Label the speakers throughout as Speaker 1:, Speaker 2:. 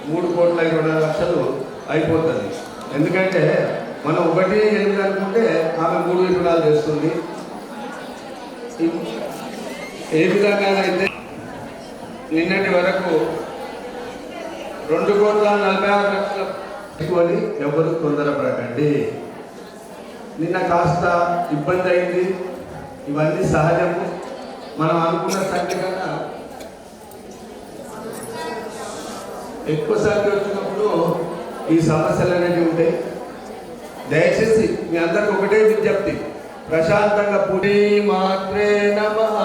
Speaker 1: 3,20,00,000 అయిపోతుంది. ఎందుకంటే మనం 1,8 అనుకుంటే ఆమె 3 విధానాలు చేస్తుంది. ఏ విధంగానైతే నిన్నటి వరకు 2,46,00,000 ఎక్కువని ఎవరు తొందరపడకండి. నిన్న కాస్త ఇబ్బంది అయింది. ఇవన్నీ సహజము. మనం అనుకున్న సంఖ్య కన్నా ఎక్కువ సంఖ్య వచ్చినప్పుడు ఈ సమస్యలు అనేవి ఉంటాయి. దయచేసి మీ అందరికి ఒకటే విజ్ఞప్తి, ప్రశాంతంగా పురి మాత్రే నమః,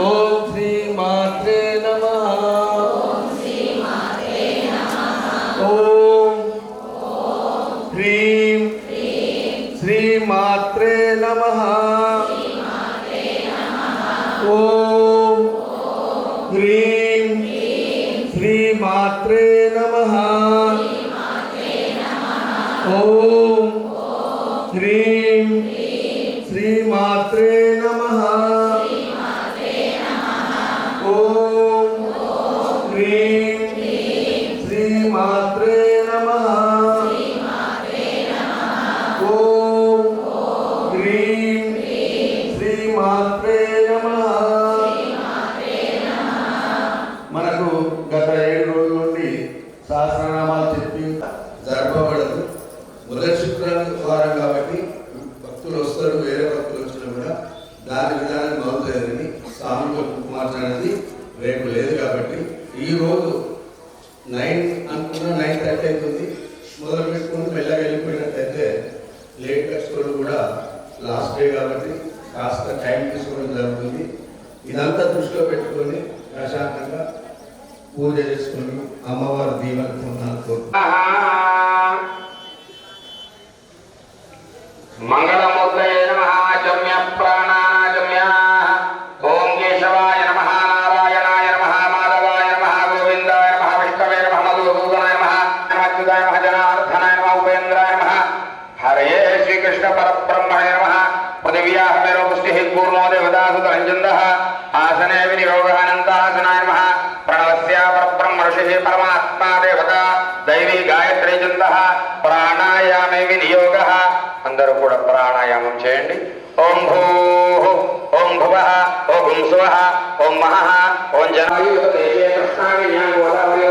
Speaker 1: ఓం శ్రీ మాత్రే నమః, ఓం హ్రీం శ్రీ మాత్రే నమః, ఓం హ్రీం శ్రీ మాత్రే నమః, ఓం హ్రీం శ్రీ మాత్రే నమః, ఓం హ్రీం శ్రీ మాత్రే నమః, ఓం హ్రీం శ్రీ మాత్రే నమః. మనకు గత 7 రోజుల నుండి సహస్రనామాలు చెప్పి జరపబడదు. మొదటి శుక్రవారం కాబట్టి భక్తులు వస్తారు, వేరే భక్తులు వచ్చినా కూడా దాని విధానం మొదలుతారని సామూహిక కుంకుమార్చన అనేది రేపు లేదు. కాబట్టి ఈరోజు 9 అనుకున్నా 9:30 అవుతుంది. మొదలు పెట్టుకుని మెల్లగా వెళ్ళిపోయినట్టయితే లేట్ కష్టపడి కూడా లాస్ట్ డే కాబట్టి కాస్త టైం తీసుకోవడం జరుగుతుంది. ఇదంతా దృష్టిలో పెట్టుకొని ప్రశాంతంగా పూజ చేసుకుని అమ్మవారి దీవెన పొందాలి.
Speaker 2: మంగళమూర్తయే నమః. జమ్య ప్రాణాజమ్య. ఓం కేశవాయ నమః, నారాయణాయ నమః, మాధవాయ నమః, గోవిందాయ నమః, విష్ణవే నమః, మధుసూదనాయ నమః, నమః నమః, జనార్దనాయ నమః, ఉపేంద్రాయ నమః. హరే శ్రీకృష్ణ పరబ్రహ్మణే నమః. పృథివ్యాః మేరో పుష్టిః పూర్ణో దేవదాసు రంజందః. ఆసనే వినియోగానంతాసనాయ నమః. ప్రణవస్య పరబ్రహ్మ ఋషిః పరమాత్మా దేవత దైవీ గాయత్రీ జంతః. ప్రాణాయామే వినియోగః. అందరూ కూడా ప్రాణాయామం చేయండి. ఓం భూః, ఓం భువః, ఓం స్వః, ఓం మహః, ఓం జనాయుదేశే కృష్ణావిజ్ఞాన గోదావరి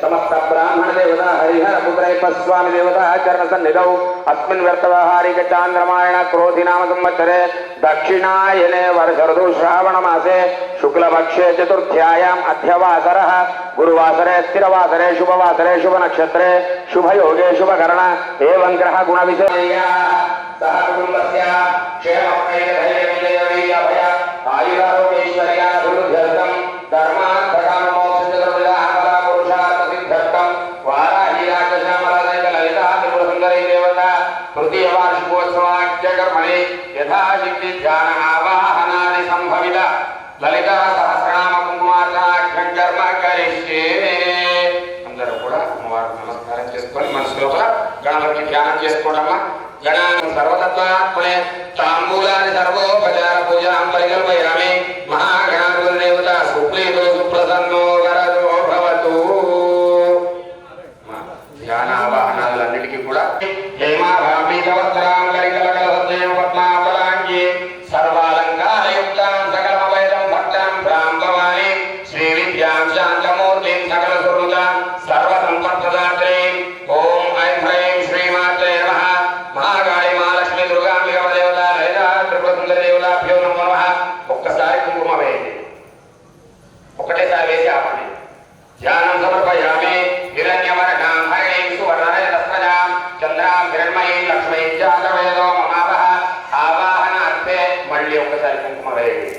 Speaker 2: సమస్త బ్రాహ్మణ దేవత హరిహర పుత్రైపస్వామి దేవత చరణ సన్నిధౌ అస్మిన్ వ్యర్థవహారిక చాంద్రమాయణ క్రోధి నామ సంవత్సరే దక్షిణాయనే వర్ష ఋతు శ్రావణ మాసే శుక్లపక్షే చతుర్థ్యాయాం అధ్యవాసరః. గురువాసరే స్థిరవాసరే శుభవాసరే శుభ నక్షత్రే శుభయోగే శుభకరణ ఏవం గ్రహ గుణ విశేష సహ కుటుంబస్య క్షేమప్రైర్ధైర్యవిజయవీర్యాభయ ఆయురారోగ్యైశ్వర్యాభివృద్ధ్యర్థం ధర్మార్థకామమోక్షచతుర్విధాః పురుషార్థ సిద్ధ్యర్థం వారాహి రాజశ్యామలదైక లలితా త్రిపుర సుందరీ దేవత తృతీయ వార్షికోత్సవాఖ్య కర్మణి యథాశక్తి ధ్యాన ఆవాహనాది సంభవిత లలితా సహస్రనామ కుంకుమార్చనాఖ్యం కర్మ కరిష్యే. అందరూ కూడా అమ్మవారికి నమస్కారం చేసుకొని మనసు లోపల గణపతి ధ్యానం చేసుకోవడమ్మా. గణానం సర్వతత్వాత్మనే తాంబూలాది సర్వోపచార పూజాం పరికల్పయామి. మహాగణాధిపతి దేవత సుప్రీతో సుప్రసన్నో వరదో భవతు. ధ్యాన ఆవాహనాలన్నిటికీ కూడా హేమాభామీతవస్త్రాం కలికలకలసద్దేవ పద్మాపలాంగి సర్వాలంకారయుక్తాం సకలమవైరం భక్తాం భ్రాంభవాని శ్రీ విద్యాం శాంతమూర్తిం సకల సుహృతాం సర్వసంపత్ప్రదాత్రీం. ఓం ఐం హ్రైం శ్రీమాత్రే నమః. మహాకాళి మహాలక్ష్మి దుర్గాంబిక దేవత లలితా త్రిపుర సుందరి దేవతాభ్యో నమో నమః. ఒక్కసారి కుంకుమ వేయండి, ఒకటేసారి వేసి ఆపండి. ధ్యానం సమర్పయామి. హిరణ్యవర్ణాం హరిణీం సువర్ణరజతస్రజాం చంద్రాం హిరణ్మయీం లక్ష్మీం జాతవేదో మమావహ. ఆవాహనార్థే మళ్ళీ ఒక్కసారి కుంకుమ వేయండి.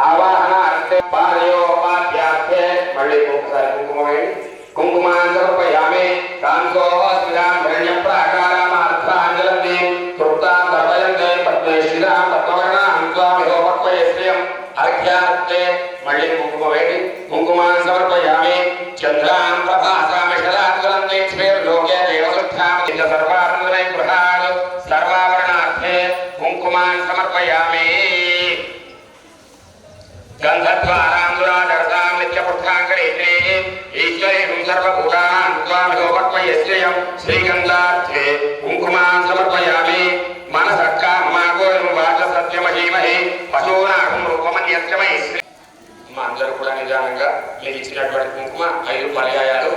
Speaker 2: ఆవాహనార్థే పాదయోపాధ్యార్థే మళ్ళీ ఒక్కసారి కుంకుమ వేయండి. కుంకుమాన్ సమర్పయామి. కాంసోస్మిదాం హిరణ్యప్రాకారామార్థాంజలంతి తృప్తాం తర్పయంతే పద్మేశ్వరాం పద్మవర్ణాం స్వామిహోపక్వయశ్రియం అర్ఘ్యార్థే మళ్ళీ కుంకుమ వేయండి. కుంకుమాన్ సమర్పయామి. చంద్రాం ప్రభాసామిషదాజ్వలంతి స్ఫీర్లోకే దేవసుద్ధాం సర్వానందమై గృహాలు సర్వావరణార్థే కుంకుమాన్ సమర్పయామి. गन्धद्वारान्दुरादर्शां नित्यपुष्ठाङ्करेत्रे ईश्वरेषु सर्वभूतानां त्वामिहोपक्वयश्चयं श्रीगन्धार्थे कुङ्कुमान् समर्पयामि मनसक्काममागोयं वाचसत्यमहीमहे पशूनागं रूपमन्यत्रमై మా అందరూ కూడా నిదానంగా మీకు ఇచ్చినటువంటి కుంకుమ 5 పర్యాయాలు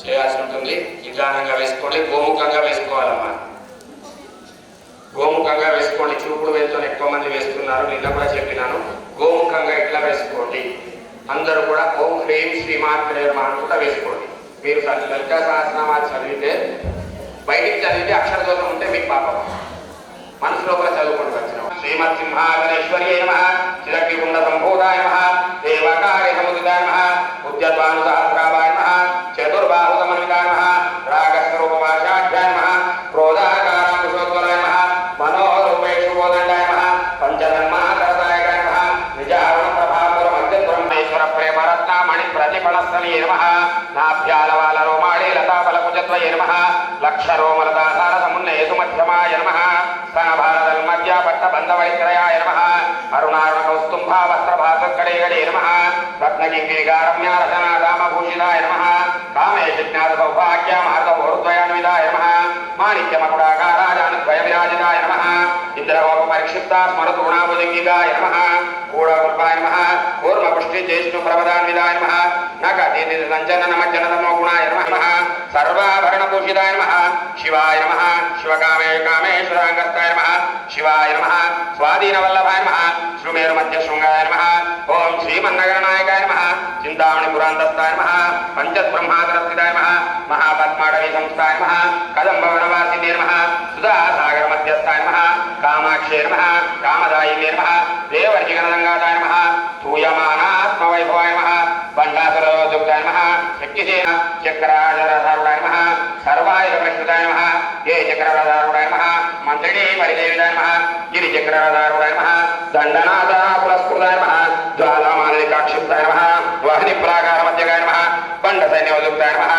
Speaker 2: చేయాల్సి ఉంటుంది. నిదానంగా వేసుకోండి, గోముఖంగా వేసుకోవాలమ్మా. గోముఖంగా వేసుకోండి. చూపుడు వేలుతో ఎక్కువ మంది వేస్తున్నారు, నిన్న కూడా చెప్పినాను. గోముఖంగా ఇట్లా వేసుకోండి. అందరూ కూడా ఓం హ్రీం శ్రీమాత్రే నమః అని కూడా వేసుకోండి. మీరు లలితా సహస్రనామాలు చదివితే బయటికి చదివితే అక్షర దోషం ఉంటే మీకు పాపం, మనసులో కూడా చదువుకుంటూ వచ్చిన శ్రీమత్సింహాగణేశ్వర్యై నమః చిరగ్నికుండ సంభూతాయ నమః దేవకార్య సముదితాయ నమః ఉద్యద్వాను సహస్రాభాయ నమః చతుర్బాహు సమన్వితాయ నమః రాగస్వరూపవాచాఢ్యాయ నమః క్రోధాకారాంకుశోజ్వలాయ నమః మనోరూపేషు కోదండాయ నమః పంచధన్మాకరదాయకాయ నమః నిజావణ ప్రభాపుర మధ్యబ్రహ్మేశ్వర ప్రేమరత్న మణి ప్రతిఫలస్థలియే నమః నాభ్యాలవాల రోమాళి లతాఫలకుజద్వయే నమః లక్షరోమలతాసార సమున్నయేతు మధ్యమాయ నమః स्तनभारतन्मध्य पट्टबन्धवैत्रयाय नमः अरुणारुणकौस्तुम्भा वस्त्रभासकडेगडे नमः रत्नकिङ्किरीकारम्या रचनादामभूषिताय नमः कामेशज्ञातसौभाग्यमार्गभोरुद्वयान्विताय नमः माणिक्यमकुडाकाराजानुद्वयविराजिताय नमः इन्द्रगोपपरिक्षिप्ता स्मरतुगुणाबुदिङ्गिकाय नमः कूढकुल्पाय नमः कूर्मपुष्टिज्येष्णुप्रभदान्विताय नमः नखदीर्घसञ्जननमज्जनतमोगुणाय नमः सर्वाभरणभूषिताय नमः शिवाय नमः शिवकामेकामेश्वराङ्गस्ताय नमः शिवाय नमः स्वाधीनवल्लभाय नमः श्रुमेरुमध्यशृङ्गाय नमः ओं श्रीमन्नगरनायकाय नमः चिन्तामणिपुरान्तस्थाय नमः पञ्चब्रह्मादरस्थिताय नमः महापद्माडवी संस्थाय नमः कदम्बवनवासिने नमः सुधासागरमध्यस्थाय नमः कामाक्षे नमः कामदायिने नमः देवर्षिगणरङ्गादाय नमः स्थूयमानात्मवैभवाय नमः बण्डासुरयोजुक्ताय नमः शक्तिसेन चक्राजरधारुणाय नमः सर्वायुधप्रश्रुताय नमः ये चक्ररधारुणाय नमः मन्त्रिणे परिदेविताय नमः गिरिचक्ररधारुणाय नमः दण्डनाथा पुरस्कृताय नमः ज्वालामालिकाक्षिप्ताय नमः वाहिनीप्राकारमध्यगाय नमः बण्डसैन्योजुक्ताय नमः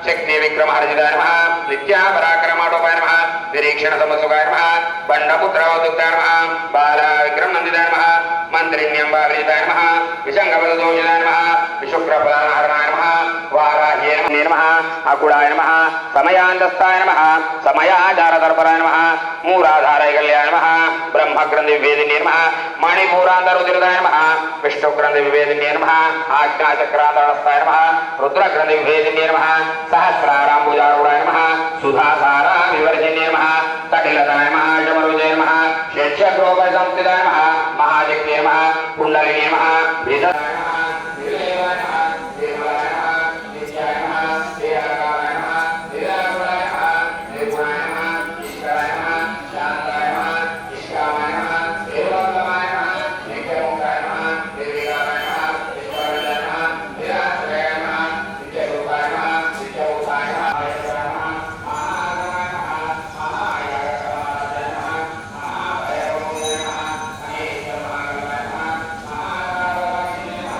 Speaker 2: शक्तिविक्रमहर्जिताय नमः नित्यापराक्रमाटोपाय नमः निरीक्षणसमसुखाय नमः बण्डपुत्रोजुक्ताय नमः बालाविक्रमनन्दिताय नमः मन्त्रिण्यम्बाविजिताय नमः विशङ्गपददोषिताय नमः विशुक्रफलहरणाय नमः वाराह्ये नमः अकुडाय नमः समयान्तस्थाय नमः समयाचारतर्पराय नमः मूलाधारैकल्याय नमः ब्रह्मग्रन्थिविभेदिन्ये नमः मणिपूरान्तरुचिरताय नमः विष्णुग्रन्थिविभेदिन्ये नमः आज्ञाचक्रान्तरस्थाय नमः रुद्रग्रन्थिविभेदिन्ये नमः सहस्राराम्बुजारूढाय नमः सुधासाराविवर्जिन्ये नमः कटिलताय नमः शमरुजे नमः शेषग्रोपसंस्थिताय नमः महाशक्ते नमः कुण्डलिने नमः वेदाय नमः निलयाय नमः देवाय नमः नित्याय नमः देहकाय नमः निराकुलाय नमः निर्गुणाय नमः ईश्वराय नमः शान्ताय नमः निष्कामाय नमः देवोत्तमाय नमः नित्यमुक्ताय नमः निर्विकाराय नमः ईश्वराय नमः निराश्रयाय नमः नित्यरूपाय नमः नित्यमुक्ताय नमः ईश्वराय नमः महागमाय नमः महायागमाय नमः महाभयभूताय नमः अनेकमागमाय नमः महाभावाय नमः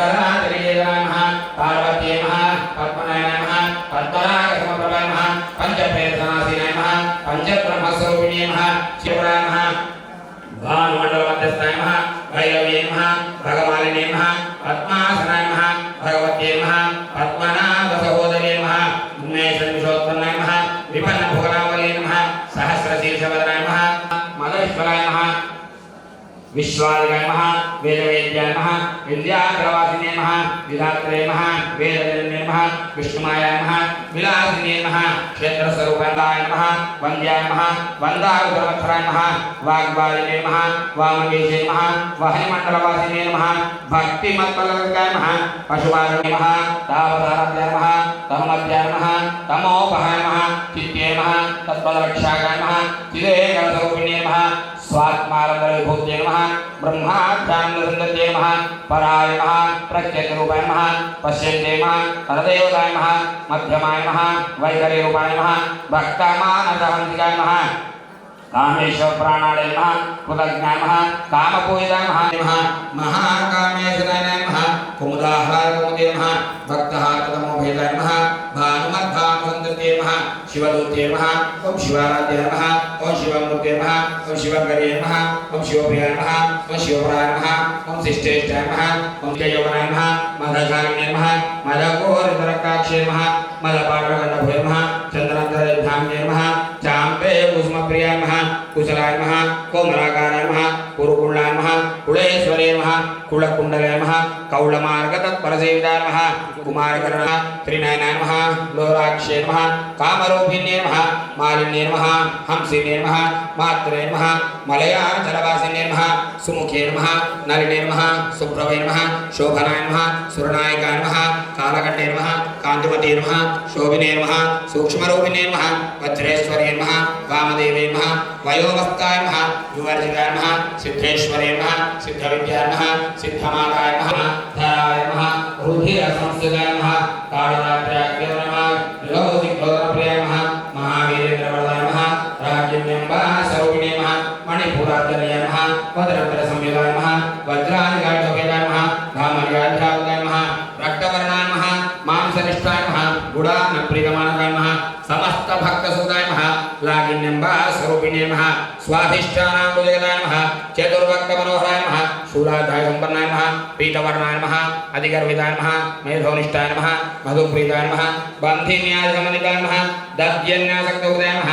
Speaker 2: वरदराजये नमः पार्वती नमः पद्मनाय नमः पद्मनाय समप्रभाय नमः पंचप्रेतनासिने नमः पंचब्रह्मस्वरूपिणे नमः शिवराय नमः भानुमण्डलमध्यस्थाय नमः भैरवे नमः भगवानिने नमः पद्मासनाय नमः भगवते नमः पद्मनाभसहोदरे नमः उन्मेषविशोत्पन्नाय नमः विपन्नभुवनावले नमः सहस्रशीर्षवदनाय नमः मदेश्वराय नमः विश्वाय नमः वेदवेद्याय नमः विद्याग्रवासिने नमः विधात्रे नमः वेदजनने नमः विष्णुमाय नमः विलासिने नमः क्षेत्रस्वरूपाय नमः वन्द्याय नमः वन्दारुद्रवत्सराय नमः वाग्वादिने नमः वामकेशे नमः वहनिमण्डलवासिने नमः भक्तिमत्पलकाय नमः पशुपालने नमः तावदाराध्याय नमः तमोमध्याय नमः तमोपहाय नमः चित्ते नमः तत्पदरक्षाय नमः चिदेकस्वरूपिणे नमः स्वात्मानन्दविभूते नमः ब्रह्माध्यानन्दसन्दते नमः पराय नमः प्रत्यक्षरूपाय नमः पश्यन्ते नमः परदेवताय नमः मध्यमाय नमः वैखरीरूपाय नमः भक्तमानसहंसिकाय नमः कामेश्वर प्राणाय नमः कृतज्ञाय नमः कामपूजिताय नमः महाकामेश्वराय नमः कुमुदाहार कुमुदे नमः भक्तहारतमोभेदाय नमः भानुमद्भानुसन्दते नमः शिवदूते नमः ओम शिवाराध्याय नमः ओम शिवमूर्ते नमः ओम शिवकर्ये नमः ओम शिवप्रियाय नमः ओम शिवप्राय नमः ओम शिष्टेष्टाय नमः ओम जयोवनाय नमः मदशालिने नमः मदघोरतरकाक्षे नमः मदपाटकण्डभुवे नमः चन्द्रान्तरधाम्ये नमः चाम्बे कुसुमप्रियाय नमः कुशलाय नमः कोमलाकाराय नमः कुरुकुण्डाय नमः कुलेश्वरे नमः कुलकुण्डले नमः कौलमार्गतत्परसेविताय नमः कुमारकर्णः त्रिनयनाय नमः लोलाक्षे नमः कामरूपिण्ये नमः मालिन्ये नमः हंसिने नमः मात्रे नमः मलयाचलवासिने नमः सुमुखे नमः नलिने नमः सुप्रभे नमः शोभनाय नमः सुरनायकाय नमः कालकण्ठे नमः कान्तिमते नमः शोभिने नमः सूक्ष्मरूपिणे नमः वज्रेश्वरे नमः वामदेवे नमः वयोमस्ताय नमः विवर्जिताय नमः सिद्धेश्वरे नमः सिद्धविद्याय नमः सिद्धमाताय नमः धराय नमः रुधिरसंस्थिताय नमः कालरात्र्याख्ये नमः लोकसिद्धोदरप्रियाय नमः महावीरेन्द्रवरदाय नमः राज्यम्यम्बास्वरूपिणे नमः मणिपुरार्जनाय नमः वज्रन्तरसंयुताय नमः वज्रादिगाढभेदाय नमः धामर्याध्यात्माय नमः रक्तवर्णाय नमः मांसनिष्ठाय नमः गुडान्नप्रीतमानकाय नमः समस्त भक्तसुताय नमः लागिन्यम्बास्वरूपिणे नमः स्वाधिष्ठानाम्बुजगदाय नमः चतुर्भक्तमनोहराय नमः शूलाध्याय सम्पन्नाय नमः पीतवर्णाय नमः अधिगर्विताय नमः मेधोनिष्ठाय नमः मधुप्रीताय नमः बन्धिन्यासमनिताय नमः दध्यन्यासक्तहृदयाय नमः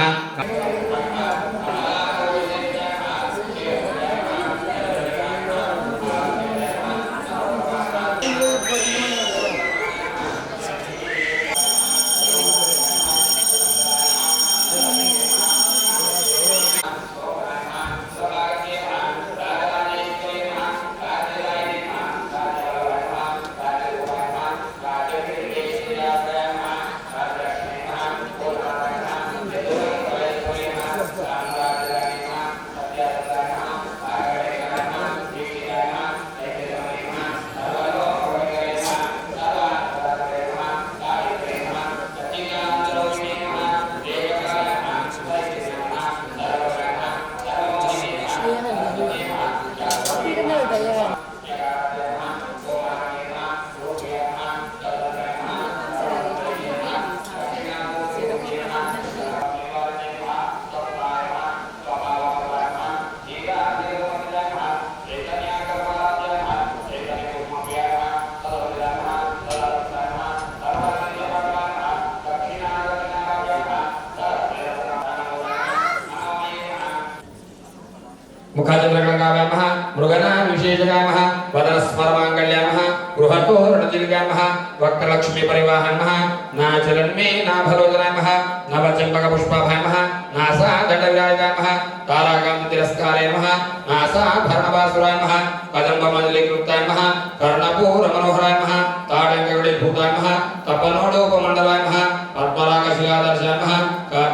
Speaker 2: मुखाचन्द्रकलकाय नमः मृगनाविशेषकाय नमः वदनस्मरमाङ्गल्याय नमः गृहतोरणतिलकाय नमः वक्रलक्ष्मीपरिवाहाय नमः नाचलन्मे नाभलोचनाय नमः नवचम्पकपुष्पाभाय नमः नासादण्डविराजिताय नमः ताराकान्तिरस्काराय नमः नासाभरणवासुराय नमः कदम्बमञ्जलीकृताय नमः कर्णपूरमनोहराय नमः ताडङ्गगणीभूताय नमः तपनोडोपमण्डलाय नमः पद्मरागशिलादर्शाय नमः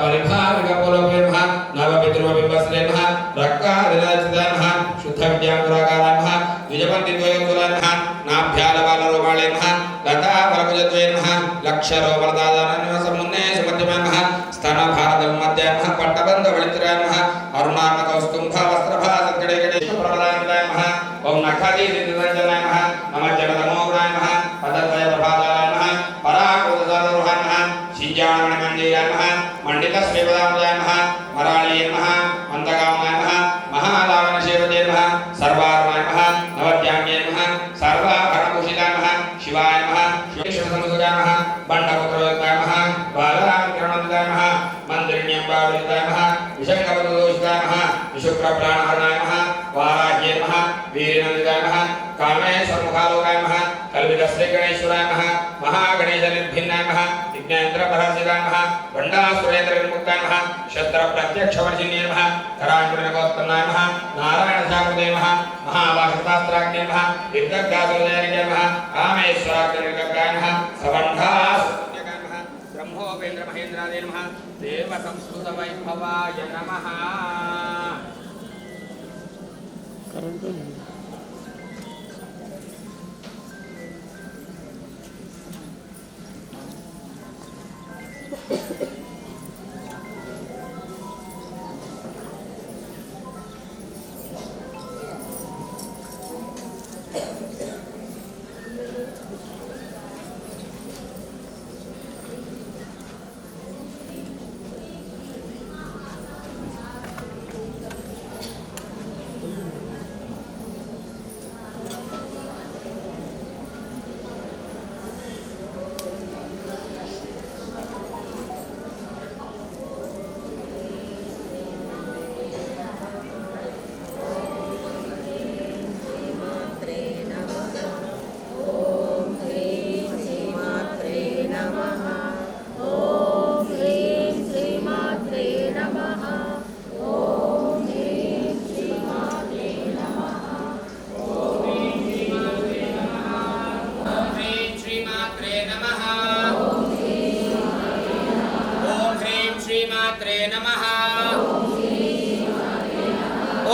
Speaker 2: परिभाविकपुलोभे नमः नवपितृवविवस्त्रे नमः रक्कादिनचिताय नमः शुद्धविद्याङ्कुराकाराय नमः द्विजपन्थिद्वयोत्तराय नमः नाभ्यालबालरोमाळे नमः लताफलकुजद्वये नमः लक्षरोपलतादानसमुन्ने सुमध्यमाय नमः स्तनभारतन्मध्याय नमः पट्टबन्धवलितराय नमः अरुणार्णकौस्तुम्भवस्त्रभासत्कडेकडेशप्रदाय नमः ओम नखादीनिरञ्जनाय नमः नमः जगदमोहराय शिवाय नमः शिवेश्वरसंसुजाय नमः बण्डपुत्रयोगाय नमः बालाकिरणोदयाय नमः मन्त्रिण्यं बावलिताय नमः विशङ्कपदोषिताय नमः विशुक्रप्राणहरणाय नमः वाराह्ये नमः वीरनन्दिताय नमः कामेश्वरमुखालोकाय नमः कल्पितश्रीगणेश्वराय नमः महागणेशनिर्भिन्नाय नमः विज्ञानेन्द्रपरसिताय नमः बण्डासुरेन्द्रविमुक्ताय नमः शस्त्रप्रत्यक्षवर्जिन्ये नमः कराङ्कुलिनगोत्पन्नाय नमः नारायणशाकुते नमः महाभाषतास्त्राग्ने नमः विद्गद्गासुरजयनिके नमः कामेश्वराग्निर्गगाय नमः सवण्डासुरजयनिके नमः ब्रह्मोपेन्द्रमहेन्द्रादे नमः देवसंस्कृतवैभवाय नमः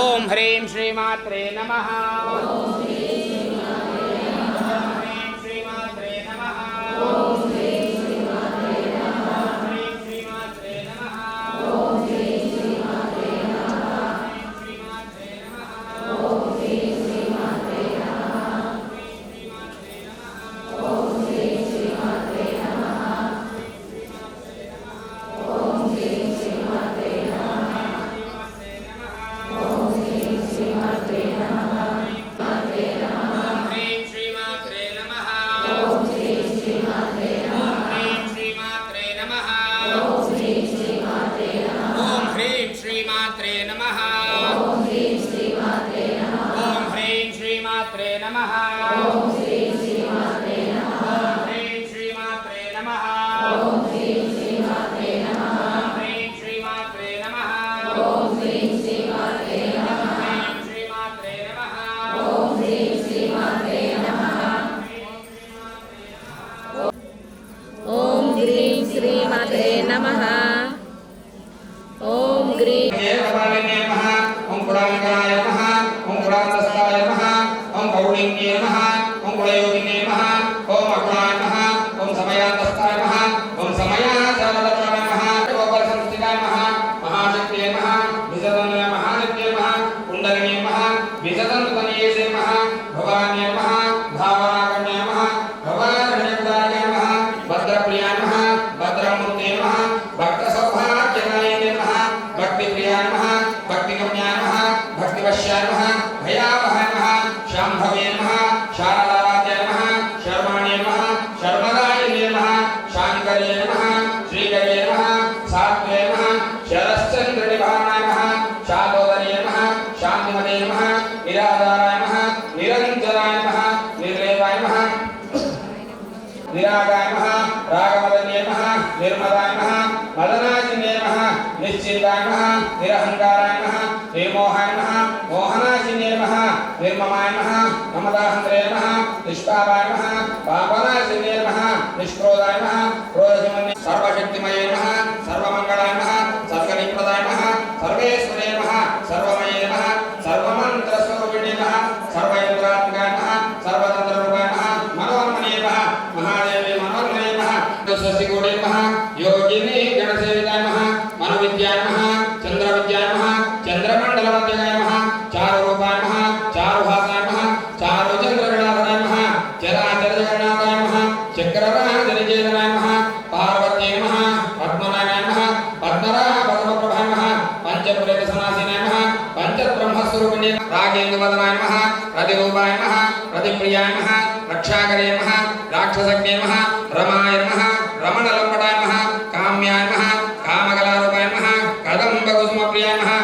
Speaker 2: ओम ह्रीं श्रीमात्रे नमः ओम ह्रीं श्रीमात्रे नमः ओम ह्रीं श्रीमात्रे नमः ओम ह्रीं श्रीमात्रे नमः ओम ह्रीं श्रीमात्रे नमः ओम ह्रीं श्रीमात्रे नमः ओम ह्रीं श्रीमात्रे
Speaker 3: नमः ओम ग्रीं
Speaker 2: देवपालिने नमः ओम पुराणकाय नमः ओम पुराणस्ताय नमः ओम पौर्णिम्ये नमः ओम कुलयोगिने नमः ओम अग्नाय नमः ओम समयान्तस्ताय नमः ओम समयाचारदत्ताय नमः गोपालसंस्थिताय नमः महाशक्तिये नमः विजदन्य महानित्ये नमः कुण्डलिने नमः विजदन्ततनये नमः भवान्ये नमः भावनागण्ये नमः भवारण्यकुदाय नमः भद्रप्रियाय नमः भद्रमूर्ते नमः भक्तसौभाग्यदाय नमः भक्तिप्रियाय नमः भक्तिगम्याय नमः भक्तिवश्याय नमः भयावहाय नमः शाम्भवे नमः शारदाराध्याय नमः शर्माणे नमः शर्मदायिने नमः शाङ्कर्ये नमः श्रीकर्ये नमः सात्वे नमः शरश्चन्द्रनिभानाय नमः शालोदर्ये नमः शान्तिमते नमः निराधाराय नमः निरञ्जनाय नमः निर्लेपाय नमः निरागाय नमः रागमदन्ये नमः निर्मदाय नमः मदनाशिने नमः निश्चिन्ताय नमः निरहङ्काराय नमः निर्मोहाय नमः मोहनाशिने नमः निर्ममाय नमः ममदाहन्त्रे नमः निष्पापाय नमः पापनाशिने नमः निष्क्रोधाय नमः क्रोधशमन्ये सर्वशक्तिमये नमः सर्वमङ्गलाय नमः सर्वनिप्रदाय नमः सर्वेश्वरे नमः सर्वमये नमः सर्वमन्त्रस्वरूपिणे नमः सर्वयन्त्रात्मकाय नमः सर्वतन्त्ररूपाय नमः मनोन्मने नमः महादेवे मनोन्मने नमः स्वस्तिकोटे नमः योगिनी गणसेविताय नमः मनोविद्याय नमः चन्द्रविद्याय नमः चन्द्रमण्डलमध्यगाय नमः चारुरूपाय नमः चारुभासाय नमः चारुचन्द्रगणाधराय नमः चराचरजगन्नाथाय नमः चक्रराजनिकेतनाय नमः पार्वत्यै नमः पद्मनाय नमः पद्मरापद्मप्रभाय नमः पंचप्रेतसनासिनाय नमः पंचब्रह्मस्वरूपिणे रागेन्दुवदनाय नमः प्रतिरूपाय नमः प्रतिप्रियाय नमः रक्षाकरे नमः రాక్షసజ్ఞే నమః రమాయ నమః రమణలంబటాయ నమః కామ్యాయ నమః కామకలారూపాయ నమః కదంబకుసుమప్రియాయ నమః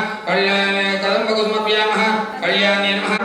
Speaker 2: కదంబకుసుమప్రియాయ నమః కళ్యాణ్యే నమః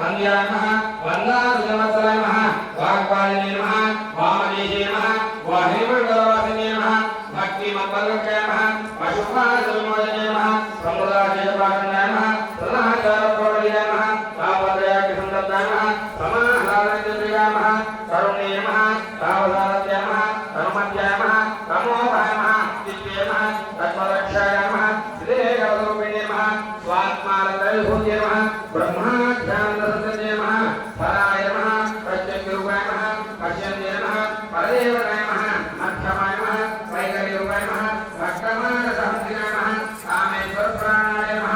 Speaker 2: వంద్యాయ నమః వందారుజనవత్సలాయ నమః వాగ్పాలినే నమః వామదేశే నమః వాహిమంగళవాసినే నమః భక్తిమత్పల్కయ నమః పశుపాదవిమోచనే నమః సముదాశేషపాకణ్యాయ నమః సదాచారప్రవడియాయ నమః తాపత్రయాగ్నిసందప్తాయ నమః సమాహారచంద్రియాయ నమః కరుణే నమః తావదారత్యాయ నమః హనుమత్యాయ నమః తమోభాయ నమః చిత్తే నమః తత్పరక్షాయ నమః శ్రీరేఖరూపిణే నమః స్వాత్మానందవిభూతే నమః బ్రహ్మాఖ్యానందసంతతే నమః పరాయ నమః ప్రత్యక్షరూపాయ నమః పశ్యంతే నమః పరదేవనాయ నమః మధ్యమాయ నమః వైకర్యరూపాయ నమః భక్తమానసహస్రాయ నమః కామేశ్వరప్రాణాయ నమః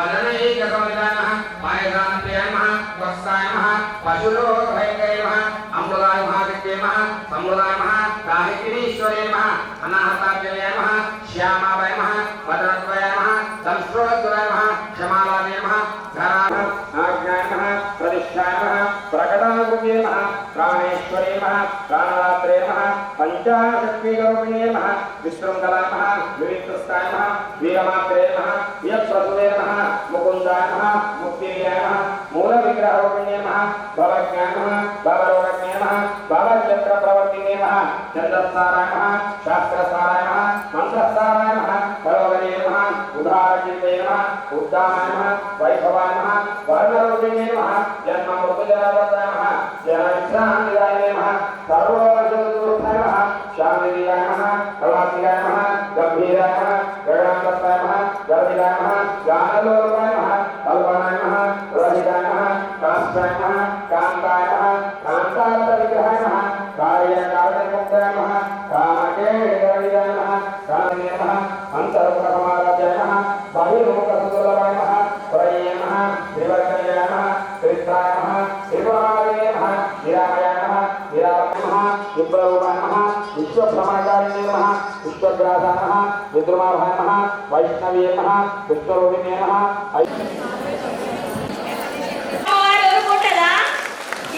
Speaker 2: మదనైకసంవిధాయ నమః మాయగాంత్యాయ నమః వత్సాయ నమః పశులోకభయంకరే నమః అమృతాయ మహాశక్తే నమః సమృదాయ నమః గాయత్రీశ్వరే నమః అనాహతాభ్యయ నమః శ్యామాభయ నమః వదనత్వయ నమః సంస్కృతద్వయ నమః క్షమాలాభే నమః ధరాయ ఆజ్ఞాయ నమః ప్రతిష్ఠాయ నమః ప్రకటాకృతే నమః ప్రాణేశ్వరే నమః ప్రాణదాత్రే నమః పంచాశక్తికరూపిణే నమః విశృంఖలాయ నమః వివిక్తస్థాయ నమః వీరమాత్రే నమః యత్ప్రసుదే నమః ముకుందాయ నమః ముక్తిర్యాయ నమః మూల విగ్రహరూపిణే నమః భవజ్ఞాయ నమః భవరోగజ్ఞే నమః భవచక్రప్రవర్తినే నమః చంద్రసారాయ నమః శాస్త్రసారాయ నమః మంత్రసారాయ నమః కరోగరే నమః ఉదారచితే నమః ఉద్దానాయ నమః వైభవాయ నమః వర్ణరూపిణే నమః జన్మమృతుజరావర్తాయ నమః జనవిశ్రాంతిదాయ నమః సర్వోపజోత్థాయ నమః శాంతిదాయ నమః కళాతిదాయ నమః గంభీరాయ నమః గగనాంతస్థాయ నమః గర్భిదాయ నమః గానలోకాయ నమః కల్పనాయ నమః రహితాయ నమః కాష్టాయ నమః కాంతాయ నమః కాంతార్థ విగ్రహాయ నమః కార్యకారణముక్తాయ నమః కామకేళిదాయ నమః కాళే నమః అంతర్ముఖమారాధ్యాయ నమః బహిర్ముఖసుదులవాయ నమః ప్రయే నమః త్రివర్గయాయ నమః త్రిత్రాయ నమః త్రిపురాలయ నమః నిరామయాయ నమః నిరామయ నమః విప్రరూపాయ నమః విశ్వభ్రమణకారిణే నమః విశ్వగ్రాసాయ నమః విద్రుమాభాయ నమః వైష్ణవే నమః విష్ణురూపిణే నమః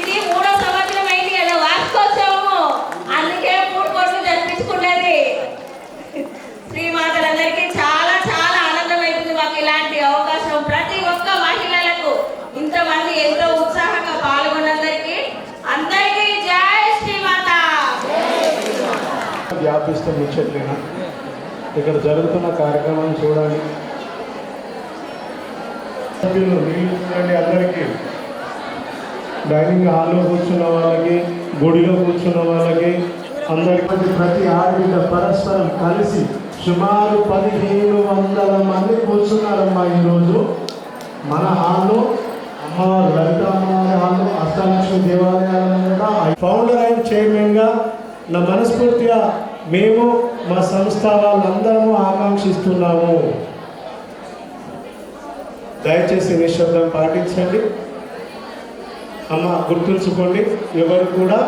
Speaker 3: ఇది 3వ సంవత్సరం అయింది కదా వార్షికోత్సవము, అందుకే 3 కోట్లు జరిపించుకున్నది. శ్రీమాతలందరికీ చాలా చాలా ఆనందం అవుతుంది మాకు ఇలాంటి అవకాశం. ప్రతి ఒక్క మహిళలకు ఇంతమంది ఎంతో ఉత్సాహంగా పాల్గొన్నందరికీ అందరికీ జై శ్రీమాత.
Speaker 4: వ్యాపిస్తూ ముచ్చట్లేనా ఇక్కడ జరుగుతున్న కార్యక్రమాన్ని చూడాలి. చూడండి, అందరికీ డైనింగ్ హాల్లో కూర్చున్న వాళ్ళకి, గుడిలో కూర్చున్న వాళ్ళకి అందరికీ ప్రతి ఆడబిడ్డ పరస్పరం కలిసి సుమారు 1500 మంది కూర్చున్నారమ్మా ఈరోజు మన హాల్లో. అమ్మవారు లలిత అమ్మవారి హాల్లో, అష్టలక్ష్మి దేవాలయాలను కూడా ఫౌండర్ అండ్ చైర్మన్గా నా మనస్ఫూర్తిగా మేము మా సంస్థ వాళ్ళందరము ఆకాంక్షిస్తున్నాము. దయచేసి నిశ్శబ్దం పాటించండి. అమ్మ గుర్తుంచుకోండి, ఎవరు కూడా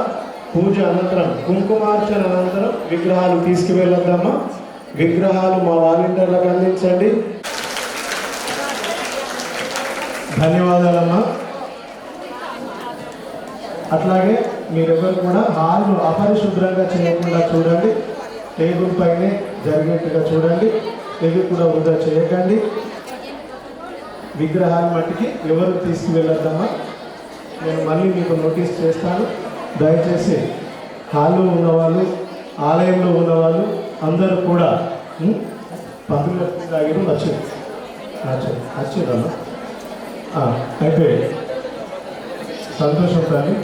Speaker 4: పూజ అనంతరం కుంకుమార్చన అనంతరం విగ్రహాలు తీసుకువెళ్ళొద్దమ్మా. విగ్రహాలు మా వాలంటీర్లకు అందించండి. ధన్యవాదాలమ్మా. అట్లాగే మీరెవరు కూడా హాల్ను అపరిశుభ్రంగా చేయకుండా చూడండి. టేబుల్ పైనే జరిగేట్టుగా చూడండి. ఏవి కూడా వృధా చేయకండి. విగ్రహాల మట్టికి ఎవరు తీసుకువెళ్ళొద్దమ్మా. నేను మళ్ళీ మీకు నోటీస్ చేస్తాను. దయచేసి హాల్లో ఉన్నవాళ్ళు, ఆలయంలో ఉన్నవాళ్ళు అందరూ కూడా పంతులు తాగిరు వచ్చేదమ్మా. అయిపోయాయి. సంతోషం. కానీ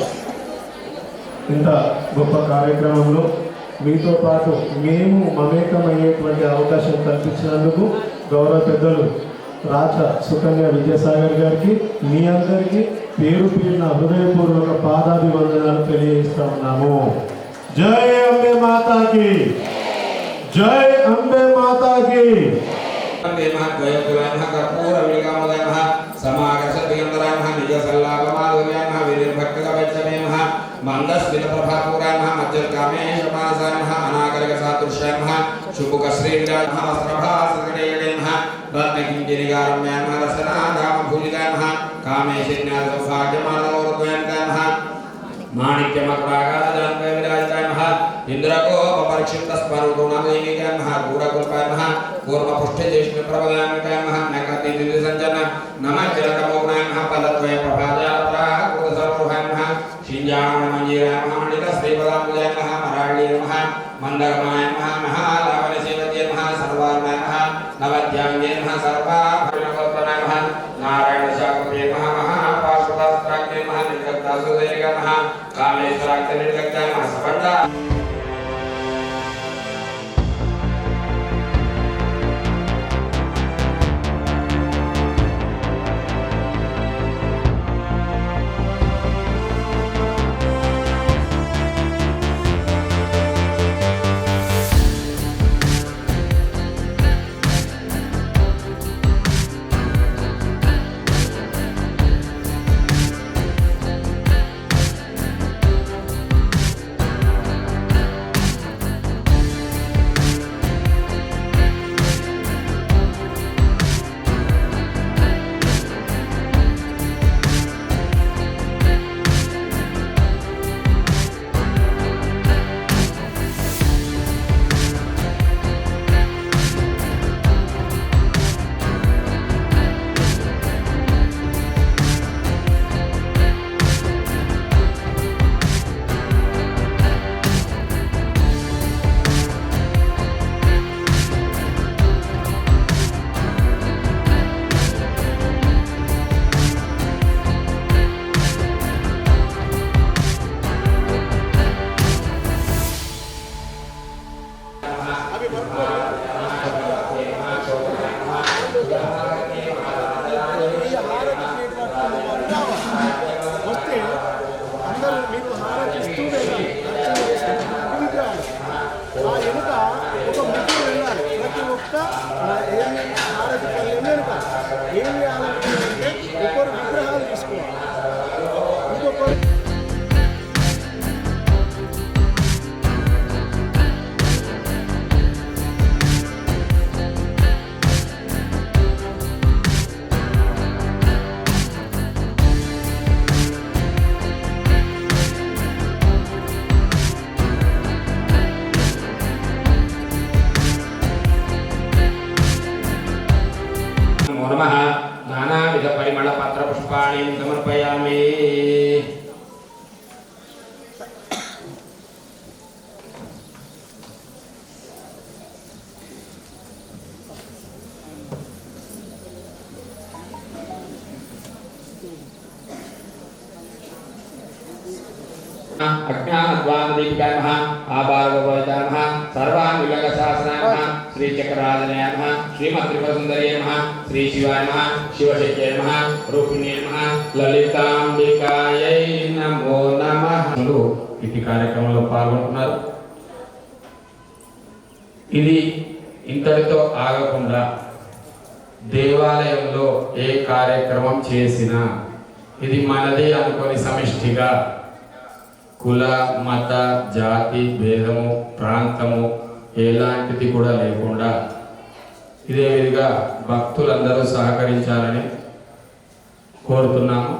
Speaker 4: ఇంత గొప్ప కార్యక్రమంలో మీతో పాటు మేము మమేకమయ్యేటువంటి అవకాశం కల్పించినందుకు గౌరవ పెద్దలు రాచ సుకన్య విద్యాసాగర్ గారికి, మీ అందరికీ పేరు పేరున హృదయపూర్వక పాదాభివందనాలు తెలియజేస్తా ఉన్నాము. జై అంబే మాతాకి, జై అంబే మాతాకి.
Speaker 2: మాణిక్యమగ్రాగాద इंद्रकोपरिक्षिप्तस्मरुणमेकाय नमः पूरकुल्पाय नमः कूर्मपुष्ठज्येष्ठप्रवदानकाय नमः नकतिदिसञ्जन नमः चिरतमोग्नाय नमः पदद्वय प्रभाजात्राः कुलसर्वरूहाय नमः शिञ्जामणमञ्जीराय नमः मणिकश्रीपदाम्बुजाय नमः मराळ्ये नमः मन्दगमाय नमः महालावनसेवत्ये नमः सर्वार्णाय नमः नवद्याङ्गे नमः सर्वाभरणकल्पनाय नमः नारायणशाकुते नमः महापार्श्वदास्त्राग्ने नमः निर्गक्तासुदेगाय नमः कामेश्वराग्ने निर्गक्ताय नमः सबण्डा
Speaker 4: వస్తే అందరూ మీకు హారతి ఇస్తూ వెళ్ళాలి. ఆ ఎనుక ఒక ముగ్గురు వెళ్ళాలి. ప్రతి ఒక్క ఏమి హారతి వెనుక ఏమి ఆలోచించాలంటే ఒకరు విగ్రహాలు తీసుకోవాలి. ఇంకొకరు
Speaker 2: नमः नानाविध परिमल पत्र पुष्पाणि समर्पयामि अज्ञानद्वादीपिकाय नमः आबालगोपाय नमः सर्वाङ्गशासनाय नमः श्रीचक्रराजनाय नमः श्रीमत्त्रिपुरसुन्दर्यै नमः श्रीशिवाय नमः शिवशक्त्यै नमः रूपिण्यै नमः ललितांबिकायै नमो नमः इति కార్యక్రమంలో పాల్గొంటున్నారు. ఇది ఇంతటితో ఆగకుండా దేవాలయంలో ఏ కార్యక్రమం చేసినా ఇది మనదే అనుకొని సమిష్టిగా కుల మత జాతి భేదము ప్రాంతము ఎలాంటిది కూడా లేకుండా ఇదే విధంగా భక్తులందరూ సహకరించాలని కోరుతున్నాము.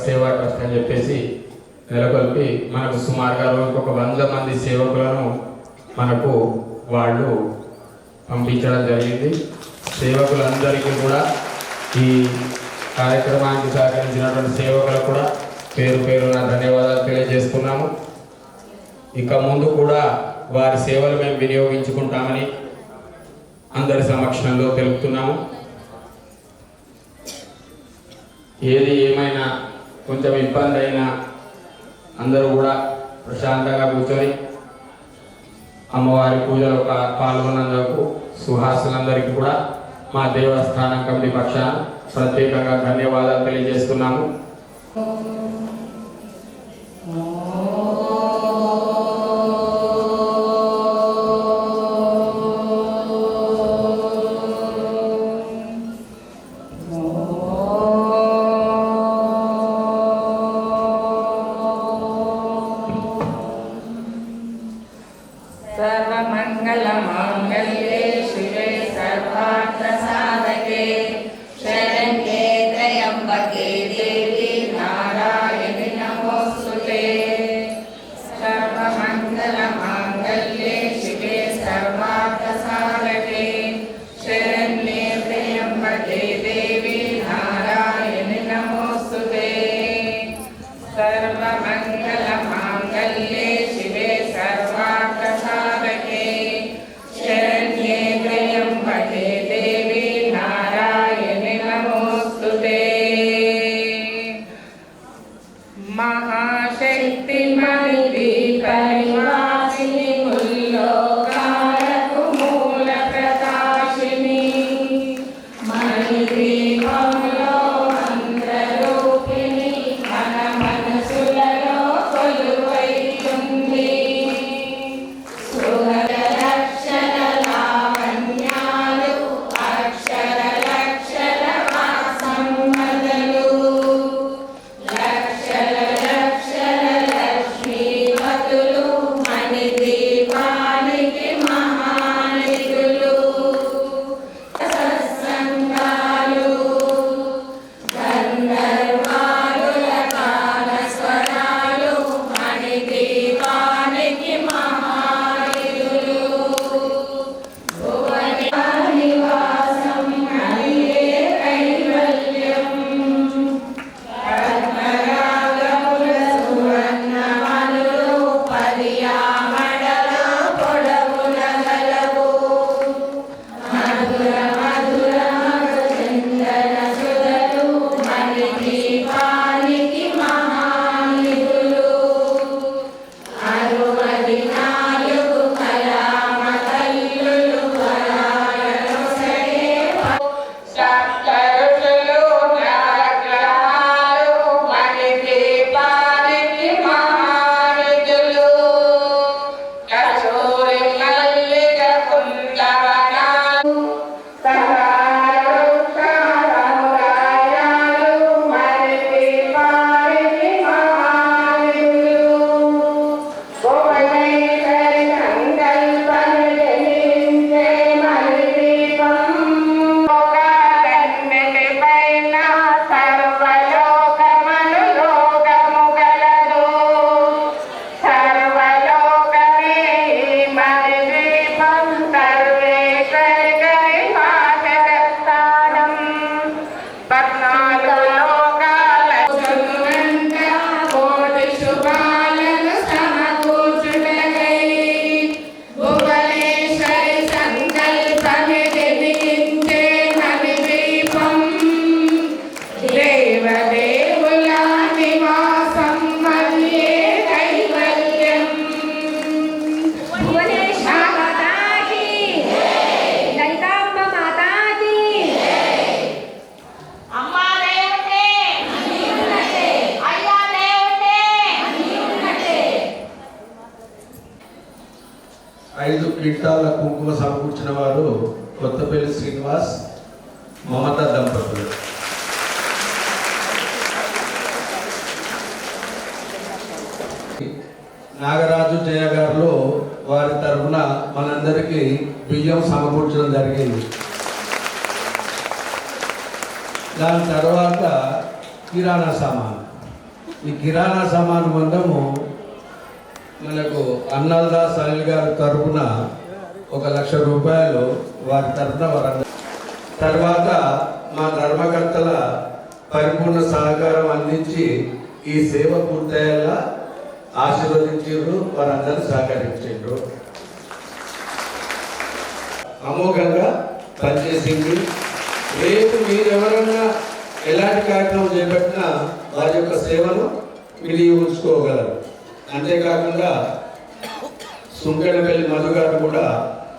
Speaker 2: సేవా ట్రస్ట్ అని చెప్పేసి నెలకొల్పి మనకు సుమారుగా రోజుకు ఒక 100 మంది సేవకులను మనకు వాళ్ళు పంపించడం జరిగింది. సేవకులందరికీ కూడా ఈ కార్యక్రమానికి సహకరించినటువంటి సేవకులకు కూడా పేరు పేరున ధన్యవాదాలు తెలియజేస్తున్నాము. ఇక ముందు కూడా వారి సేవలు మేము వినియోగించుకుంటామని అందరి సమక్షంలో తెలుపుతున్నాము. ఏది ఏమైనా కొంచెం ఇబ్బంది అయినా అందరూ కూడా ప్రశాంతంగా కూర్చొని అమ్మవారి పూజలో పాల్గొన్నందుకు సుహాసులందరికీ కూడా మా దేవస్థానం కమిటీ పక్షాన ప్రత్యేకంగా ధన్యవాదాలు తెలియజేస్తున్నాము.
Speaker 3: सर्वमङ्गलमाङ्गल्ये शिवे सर्वार्थसाधके शरण्ये त्र्यम्बके देवी नारायणि नमोऽस्तुते.
Speaker 5: सर्वमङ्गल्ये शिवे सर्वार्थसाधके शरण्ये त्र्यम्बके देवी नारायणे नमोऽस्तुते। महाशक्तिमयि परिवासिनि मुल्लोकाలకు మూల ప్రకాశిని మణిదీపంలో మంత్రరూపిణి మన మనసులలో కొలువై ఉంది. సుగత లక్షణ లావణ్యాలు అక్షర లక్షణ సంపదలు లక్షల లక్షల లక్ష్మీపతులు మణిదీపానికి మహానిధులు సత్సంగాలు గంధర్వాలుల కాల స్వరాలు మణిదీపానికి మహానిధులు భువన నివాసం హరియే కైవల్యం పద్మరాగముల సువర్ణమనులు పర్యామడలో పొడవున గలవు మధుర మధుర చందన సుధలు మణిదీపానికి మహానిధులు 64 కళామ తల్లులు వరాలను సడే సప్తఋషులు నవగ్రహాలు మణిదీపానికి మహానిధులు కస్తూరి మల్లిక కుందవనాలు సహారవృక్షారమురాయాలు మణిదీపానికి మహానిధులు భువనేశ్వరి సంకల్పని జనించే మణిదీపం లోకాలన్నిటిపైన సర్వలోకమను లోకము గలదు సర్వలోకమే ఈ మణిదీపం సర్వేశ్వరి కైలాసస్థానం 14 లోకాల కోటి శుభాలను సమకూర్చుటకై భువనేశ్వరి సంకల్పమే జనించే మణిదీపం దేవదేవుల నివాసం మధ్యే కైవల్యం
Speaker 3: భువనేశ్వరి మాతాకి లలితాంబ మాతాకి అమ్మా దేవుడే అయ్యా దేవుడే
Speaker 1: 5 క్వింటాల కుంకుమ సమకూర్చిన వారు కొత్తపల్లి శ్రీనివాస్ మమత దంపతులు. నాగరాజు జయ గారు వారి తరఫున మనందరికీ బియ్యం సమకూర్చడం జరిగింది. దాని తర్వాత కిరాణా సామాన్. ఈ కిరాణా సామాన్ మందము మనకు అన్నల్దాస్ అనిల్ గారి తరఫున 1,00,000 రూపాయలు వారి తరఫున వారందరూ. తర్వాత మా ధర్మకర్తల పరిపూర్ణ సహకారం అందించి ఈ సేవ పూర్తయ్యేలా ఆశీర్వదించారు, వారందరూ సహకరించారు. అమోఘంగా పనిచేసింది. రేపు మీరు ఎవరన్నా ఎలాంటి కార్యక్రమం చేపట్టినా వారి యొక్క సేవను వినియోగించుకోగలరు. అంతేకాకుండా సుంకడపల్లి మధు గారు కూడా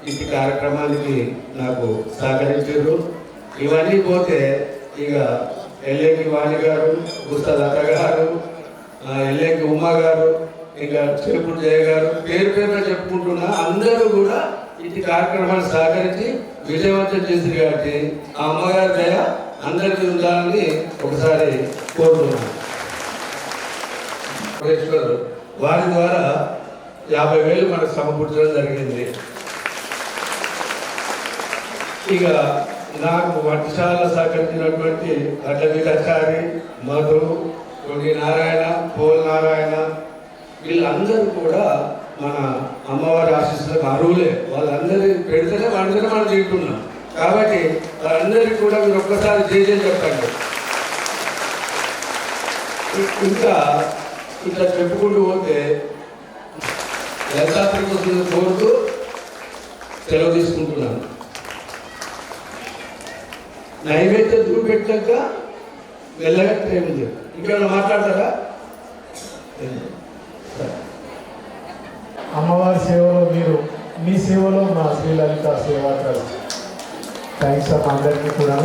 Speaker 1: ఈ కార్యక్రమానికి నాకు సహకరించారు. ఇవన్నీ పోతే ఇక ఎల్లేకి వాణి గారు, గుస్తా లత గారు, ఎల్లేకి ఉమా గారు, ఇంకా చెరుపుడు జయ గారు, పేరు పేరుగా చెప్పుకుంటున్నా అందరూ కూడా ఇది కార్యక్రమాన్ని సహకరించి విజయవంతం చేసింది. కాబట్టి ఆ అమ్మగారి దయ అందరికీ ఉండాలని ఒకసారి కోరుతున్నాను. వారి ద్వారా 50,000 మనకు సమకూర్చడం జరిగింది. ఇక నాకు వంటశాల సహకరించినటువంటి అడ్డవిలాచారి, మధు, కొన్ని నారాయణ, పోల్ నారాయణ, వీళ్ళందరూ కూడా మన అమ్మవారి ఆశీస్సులకు అరువులే. వాళ్ళందరి పెడితేనే వంటనే మనం తింటున్నాం. కాబట్టి వాళ్ళందరికీ కూడా మీరు ఒక్కసారి జేజే చెప్పండి. ఇంకా ఇట్లా చెప్పుకుంటూ పోతే దత్తాత్రేయ కోరుతూ సెలవు తీసుకుంటున్నాను. నైవేద్యం చూపెట్టాక వెళ్ళగా టైం ఉంది. ఇక్కడ మాట్లాడతారా?
Speaker 4: అమ్మవారి సేవలో మీరు, మీ సేవలో మా శ్రీలలిత సేవా ట్రస్ట్. థ్యాంక్స్ అమ్మ అందరికీ కూడా.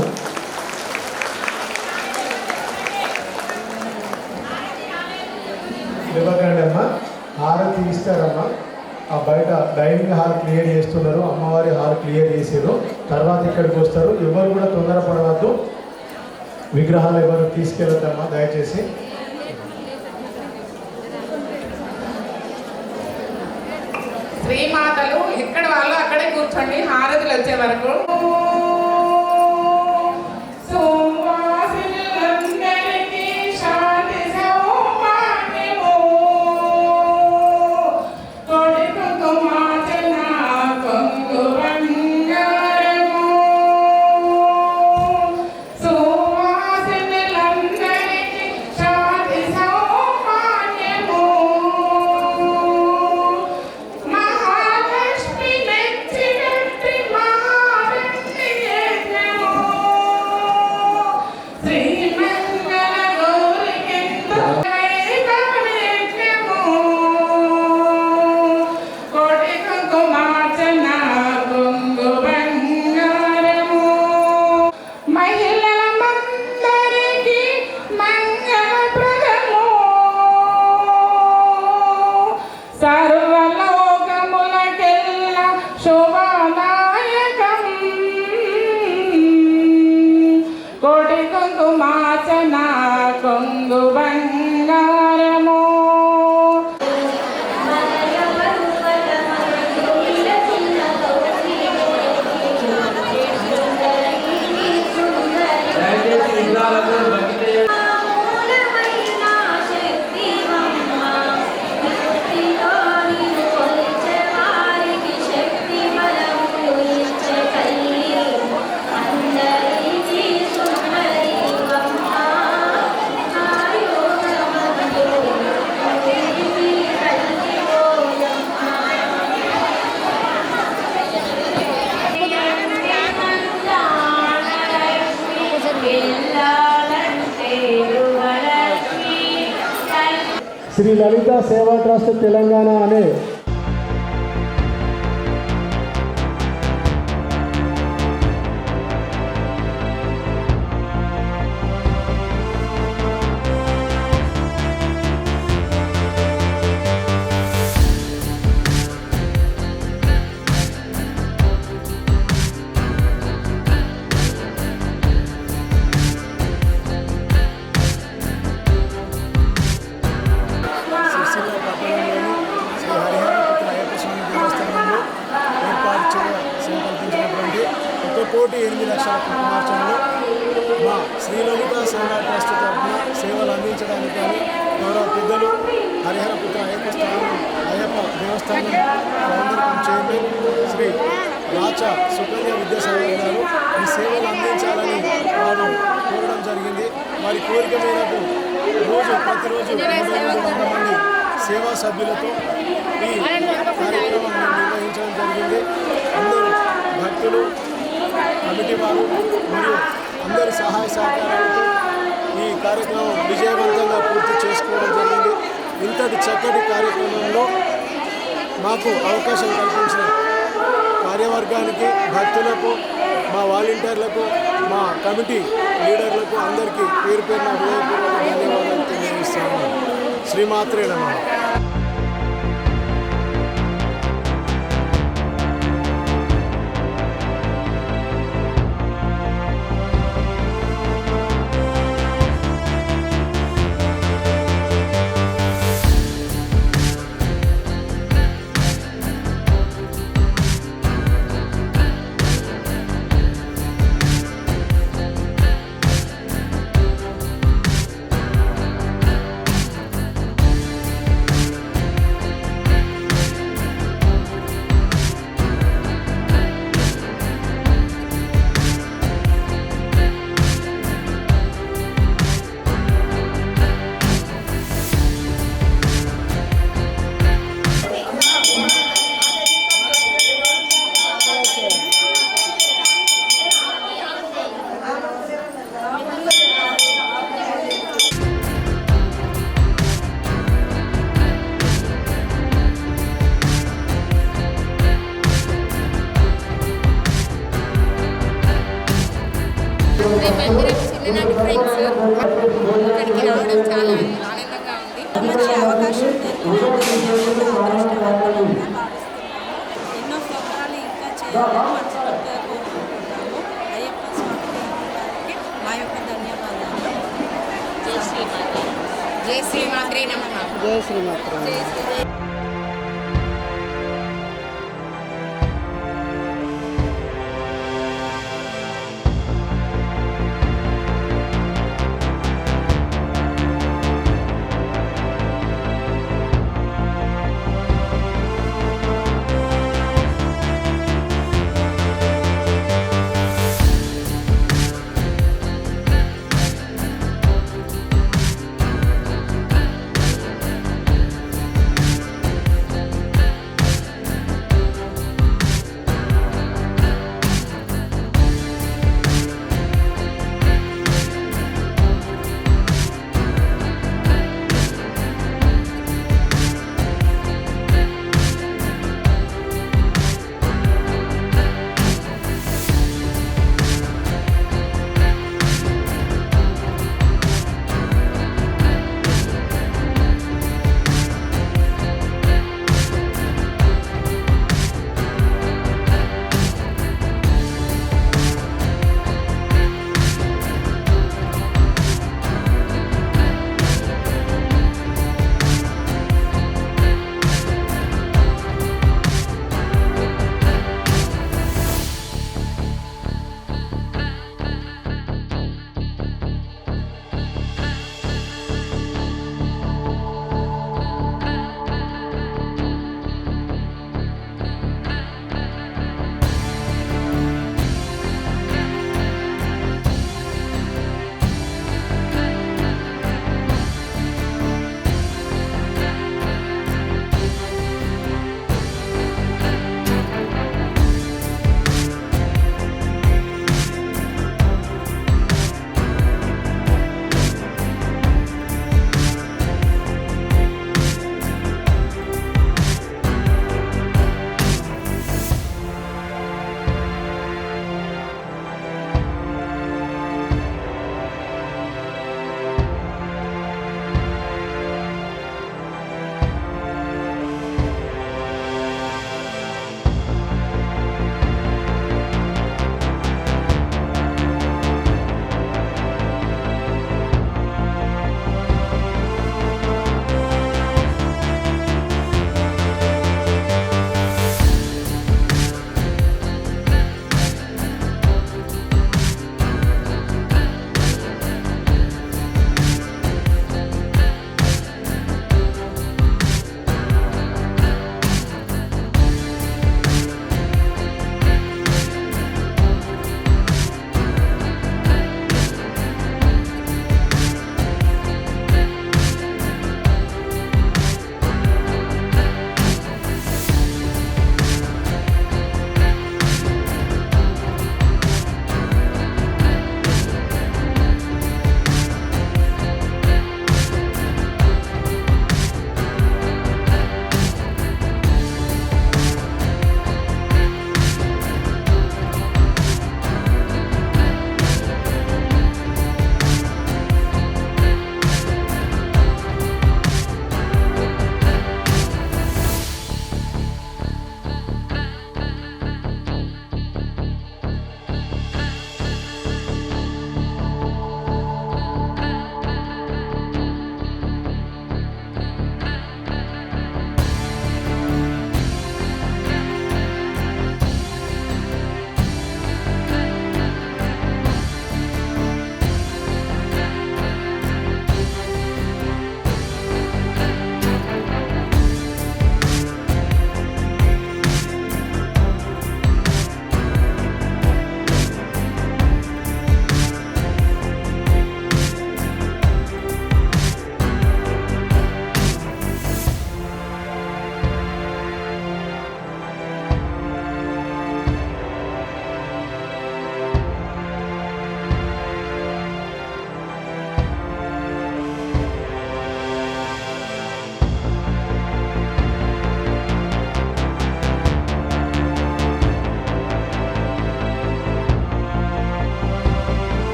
Speaker 4: ఇవ్వకండి అమ్మ, హారతి ఇస్తారమ్మా. ఆ బయట డైనింగ్ హాల్ క్లియర్ చేస్తున్నారు, అమ్మవారి హాల్ క్లియర్ చేసారు, తర్వాత ఇక్కడికి వస్తారు. ఎవరు కూడా తొందరపడవద్దు, విగ్రహాలు ఎవరు తీసుకెళ్ళద్దమ్మా దయచేసి.
Speaker 5: శ్రీమాతలు ఎక్కడ వాళ్ళు అక్కడే కూర్చోండి హారతులు వచ్చే వరకు. సోమవాసులందరికీ శాంతి సౌభాగ్యము. కోడి కుంకుమార్చన కొంగు బంగారము. సోమవాసులందరికీ శాంతి సౌభాగ్యము. మహాలక్ష్మి మెచ్చినట్టి మహారంగి యజ్ఞము. శ్రీమంగళ గౌరికెంతో యజ్ఞము. కోటి కుంకుమార్చన కొంగు బంగారము. మహిళలమందరికీ మంగళప్రదము. సర్వలోకములకెల్ల శోభానాయకం. కోటి కుంకుమార్చన కొంగు బంగారము.
Speaker 4: శ్రీ లలిత సేవా ట్రస్ట్ తెలంగాణ అనే
Speaker 6: సిరిసిల్ల పట్టణంలోని శ్రీ హరిహరపుత్ర అయ్యప్ప స్వామి దేవస్థానంలో ఏర్పాటు సంకల్పించినటువంటి 1,08,00,000 కుంకుమార్చనలు మా శ్రీలలిత సేవా ట్రస్ట్ తరఫున సేవలు అందించడానికి కానీ గౌరవ పెద్దలు హరిహరపుత్ర అయ్యప్ప దేవస్థానం ఫౌండర్ చైర్మన్ శ్రీ రాచా సుకన్య విద్యాసాగర్ గారు ఈ సేవలు అందించాలని వారు కోరడం జరిగింది. వారి కోరిక మేరకు ప్రతిరోజు 300 మంది సేవా సభ్యులతో ఈ కార్యక్రమం నిర్వహించడం జరిగింది. అందరూ భక్తులు, కమిటీ వారు మరియు అందరి సహాయ సహకారాలతో ఈ కార్యక్రమం విజయవంతంగా పూర్తి చేసుకోవడం జరిగింది. ఇంతటి చక్కటి కార్యక్రమంలో మాకు అవకాశం కల్పించిన కార్యవర్గానికి, భక్తులకు, మా వాలంటీర్లకు, మా కమిటీ లీడర్లకు అందరికీ పేరు పేరున హృదయపూర్వక ధన్యవాదాలు తెలియజేస్తాను. శ్రీమాత్రే నమః.
Speaker 7: అవకాశం దొరికినందుకు అదృష్టవంతులుగా భావిస్తున్నాము. ఎన్నో ప్రోగ్రాలు ఇంకా చేయాలని మనస్ఫూర్తిగా కోరుకుంటున్నాము. అయ్యప్ప స్వామి గారికి మా యొక్క ధన్యవాదాలు. జై శ్రీమాత్రే నమః.
Speaker 8: జై శ్రీమాత్రే.